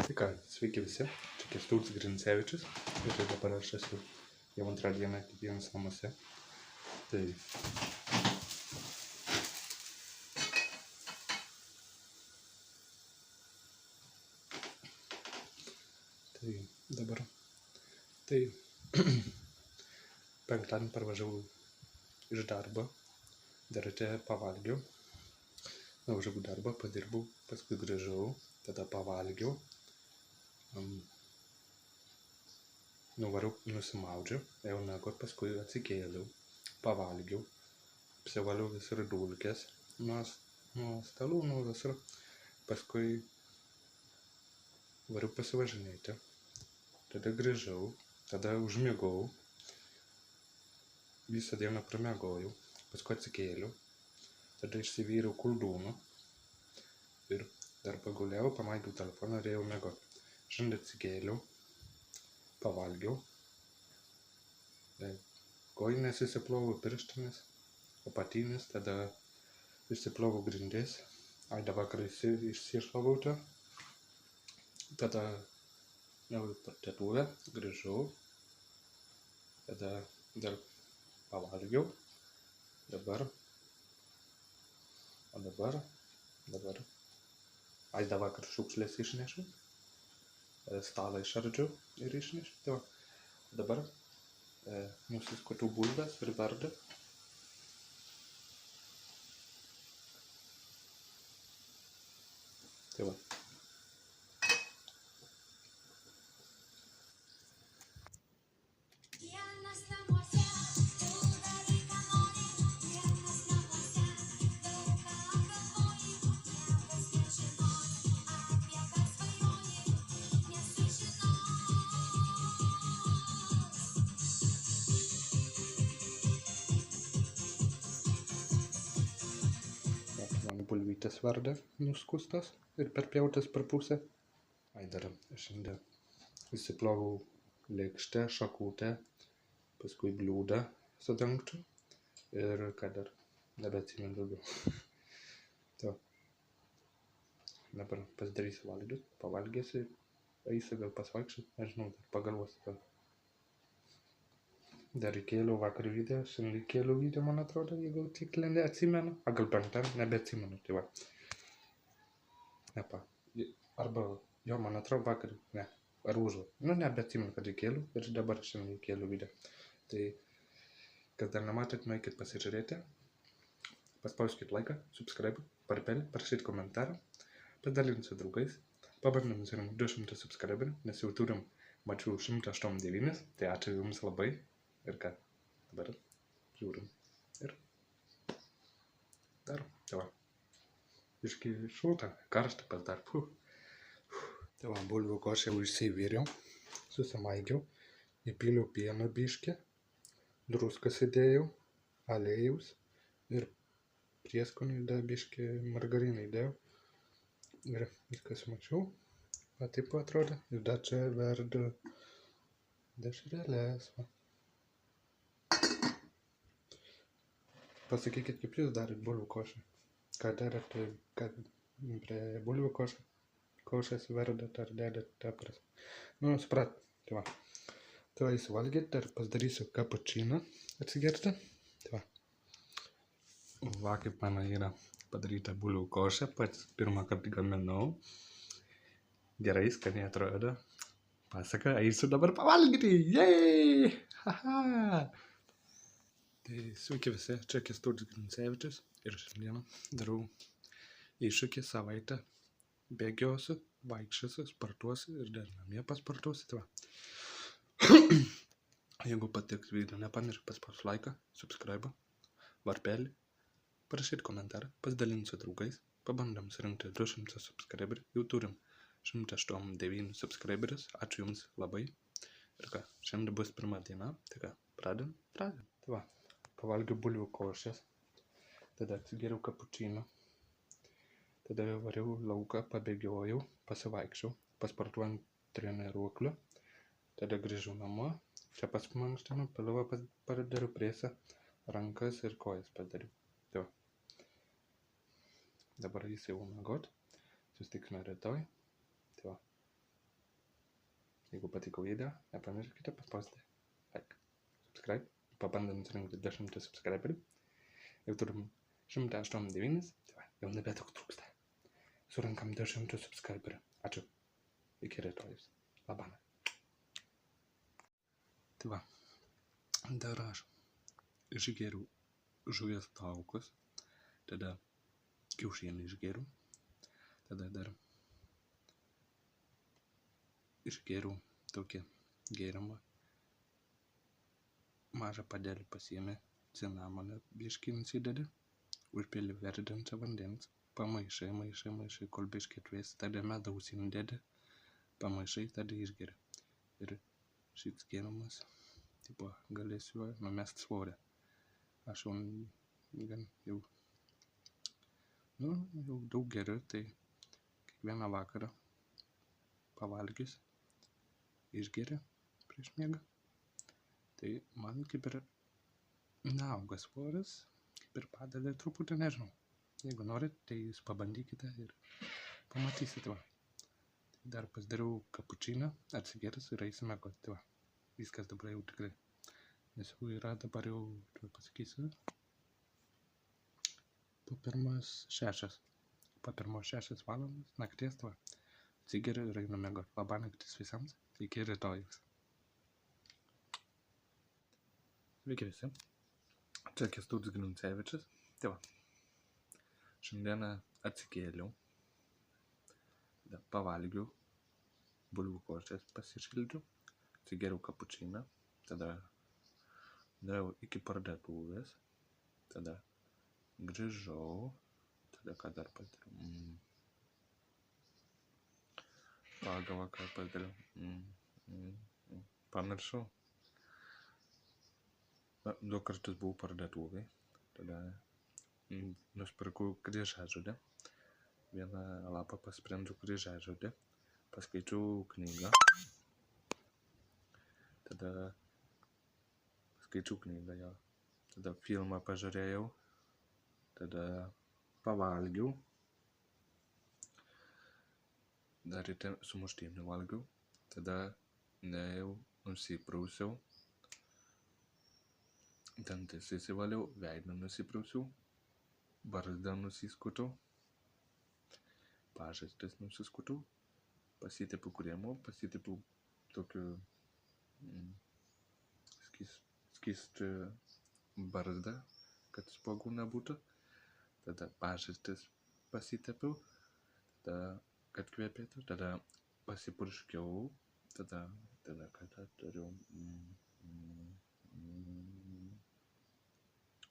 Tai ką, sveiki visi, čia Kęstutis Grincevičius ir dabar aš esu jau antrą dieną kiekvienas namuose. Tai dabar penktadienį parvažiavau iš darbo, dar čia pavalgiau, nuvažiavau darbą, padirbau, paskui grįžau, tada pavalgiau, nuvariau, nusimaudžiau, ėjau miegot, paskui atsikėliau, pavalgiau, apsivaliau visur dulkes nuo stalų, nuo visur, paskui variau pasivažinėti, tada grįžau, tada užmigau, visą dieną pramiegojau, paskui atsikėliau, tada išsivyriau koldūnų ir dar pagulėjau, pamaigiau telefoną ir ėjau miegot. Šiandien atsikėliau, pavalgiau, kojines įsiplovau, pirštinės, apatinis, tada įsiplovau grindis, aidą vakarą išsišlavau čia, tada nuėjau į parduotuvę, grįžau, tada dar pavalgiau, dabar aidą vakar šiukšlės išnešiau, stalą išardžiau ir išnešiau, tai va, dabar nusiskučiau bulves ir verda. Tai va. Mano bulvytės verda nuskustas ir perpjautas per pusę. Dar šiandien įsiplovau lėkštę, šakutę, paskui bliūdą sudengčiau ir ką dar, nebeatsimenu daugiau. Tai dabar pasidarysiu valgyt, pavalgysiu, eisiu gal pasvaikščiot, nežinau, dar pagalvosiu. Dar įkėliau vakar video, šiandien įkėliau video, man atrodo, jeigu tiksliai neatsimenu, gal penktadienį, nebeatsimenu, tai va. Arba, jo, man atrodo, vakar, ne, ar užvakar, nebeatsimenu, kad įkėliau ir dabar šiandien įkėliau video. Tai, kas dar nematėt, nueikit pasižiūrėti, paspauskit laiką, subscribe, varpelį, parašyt komentarą, pasidalinti su draugais, pabandėm surinkti 200 subscriberių, nes jau turim, mačiau, 189, tai ačiū jums labai. Ir ką, dabar žiūrim ir darom. Tai va, iški šūta, karšta pas dar. Tai va, bulvių košę jau išsiviriau, susimaigiau, įpyliau pieno biškį, druskas įdėjau, aliejus ir prieskonių įdėjau biškį, margariną įdėjau. Ir viskas mačiau, va taip atrodo. Ir dar čia verda dešrelės, va. Pasakykit, kaip jūs darėt bulvių košę. Ką darėt, kad prie bulvių košės verdat ar dedat tą prasme. Suprat, tai va. Tai va, įsivalgyt, dar pasidarysiu kapučiną atsigerti. Tai va. Va, kaip mano yra padaryta bulvių košė, pats pirmą kartą gaminau. Gerai, skaniai atrodo. Pasaka, eisiu dabar pavalgyti, jei! Haha! Tai sveiki visi, čia Kęstutis Grincevičius ir šiandieną darau iššūkį savaitę, bėgiosiu, vaikščiosiu, sportuosiu ir dar namie pasportuosiu. Tai va. Jeigu patiks video, nepamiršk paspausti laiką, subscribe, varpelį, parašyti komentarą, pasidalinti su draugais, pabandom surinkti 200 subscriberių, jau turim 189 subscriberius, ačiū jums labai. Ir ką, šiandien bus pirma diena, tai ką, pradedam. Tai va. Pavalgiau bulvių košės, tada atsigeriau kapučiną, tada variau lauką, pabėgiojau, pasivaikščiau, pasportuojant treniruokliu, tada grįžau namo, čia pasimankštinu, pilvą padariau presą, rankas ir kojas padariau. Tai va. Dabar jis jau miegot, susitiksime rytoj, tai va. Jeigu patiko video, nepamirškite paspausti like, subscribe. Pabandom surinkti 10 subscriberių. Jau turim 189, tai va, jau nebedaug trūksta. Surinkam 200 subscriberių. Ačiū. Iki rytojus. Labana. Tai va, dar aš išgėriau žuvies taukus, tada kiaušienį išgėriau, tada dar išgėriau tokį gėrimą, mažą padelį pasiėmė, cinamoną biškį nusidedi, užpili verdančio vandens, pamaišai, kol biškį atvės, tada medaus įdedi, pamaišai, tada išgeri. Ir šis gėrimas, tipo, galėsiu numest svorį. Aš jau daug geriu, tai kiekvieną vakarą pavalgys, išgeri prieš miegą. Tai man kaip ir neauga svoris, kaip ir padeda truputį, nežinau. Jeigu norit, tai jūs pabandykite ir pamatysite. Va. Tai dar pasidariau kapučiną, atsigeris ir eisime miegoti. Tai va. Viskas dabar jau tikrai. Nes jau yra dabar jau, tuoj pasakysiu, po pirmos 6 valandos nakties. Tai va. Atsigeriu ir einu miegoti. Labą naktis visiems. Iki rytojus. Sveiki visi, čia Kęstutis Grincevičius. Tai va, šiandieną atsikėliau, tada pavalgiau, bulvių košės pasišildžiau, atsigeriau kapučiną, tada dariau iki parduotuvės, tada grįžau, tada ką dar padariau, pagalvą ką padariau, pamiršau. 2 kartus buvau parduotuvėj, tada nusipirkau kryžiažodį, vieną lapą pasprendžiau kryžiažodį, paskaičiau knygą, tada jo, tada filmą pažiūrėjau, tada pavalgiau, dar ryte sumuštinį valgiau, tada nuėjau, nusiprausiau, dantis įsivaliau, veidą nusiprausiau, barzdą nusiskutau, pažastis nusiskutau, pasitepiau kremu, pasitepiau tokiu skystą barzdą, kad spuogų nebūtų, tada pažastis pasitepiau, tada kad kvepėtų, tada pasipurškiau, tada ką dariau,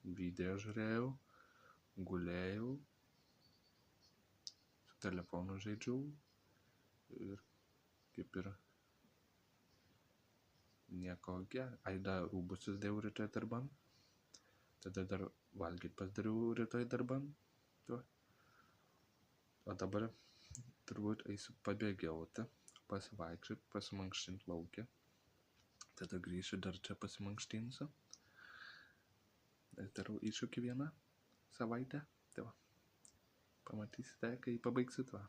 video žiūrėjau, gulėjau, su telefonu žaidžiau ir kaip ir nieko gero. Dar rūbus susidėjau rytoj darban, tada dar valgyt pasidariau rytoj darban. O dabar turbūt eisiu pabėgiauti, pasivaikščioti, pasimankštinti lauke, tada grįšiu dar čia pasimankštinsiu. Darau iššūkį 1 savaitę, tai va, pamatysite, kai pabaigsit, va.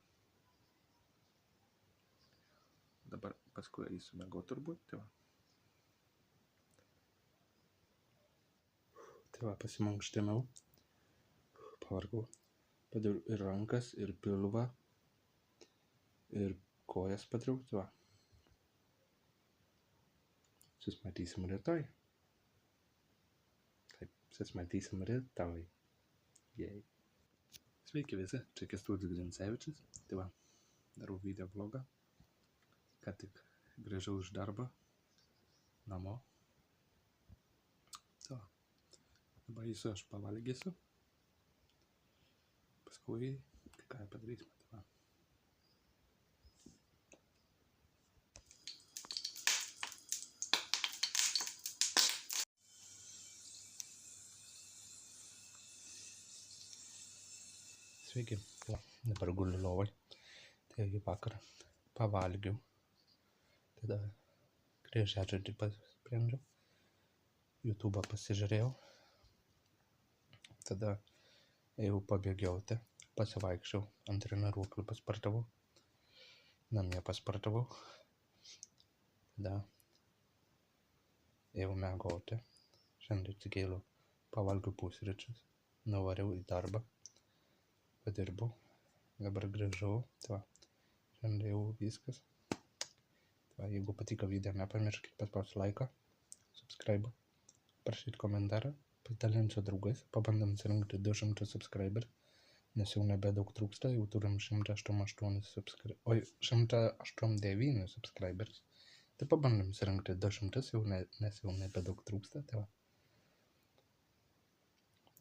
Dabar paskui eisiu miegoti turbūt, tai va. Tai va, pasimankštinau, pavargau, padariau ir rankas, ir pilvą, ir kojas padariau, tai va. Susimatysim rytoj. Susimatysim rytoj. Sveiki visi, čia Kęstutis Grincevičius. Tai va, darau video vlogą. Ką tik grįžau iš darbo namo. Tai va, dabar eisiu aš pavalgysiu. Paskui ką padarysime. Tai va. Sveiki, dabar guliu lovoj, taigi vakarą pavalgiau, tada kryžiažodį pasprendžiau, YouTube'ą pasižiūrėjau, tada ėjau pabėgiauti, pasivaikščiau, ant treniruoklių paspartavau, namie paspartavau, Da. Jau miegoti. Šiandien atsikėliau, pavalgiau pusryčius, nuvariau į darbą, padirbau, dabar grįžau. Tai va, šiandien jau viskas. Tai va, jeigu patiko video, nepamirškit paspausti laiką, subscribe, parašyti komentarą, pasidalinti su draugais, pabandom surinkti 200 subscriberių, nes jau nebedaug trūksta, jau turim 189 subscriberius. Tai pabandom surinkti 200, nes jau nebedaug trūksta. Tai va.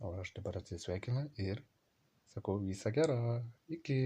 O aš dabar atsisveikinu ir sakau visą gerą. Iki.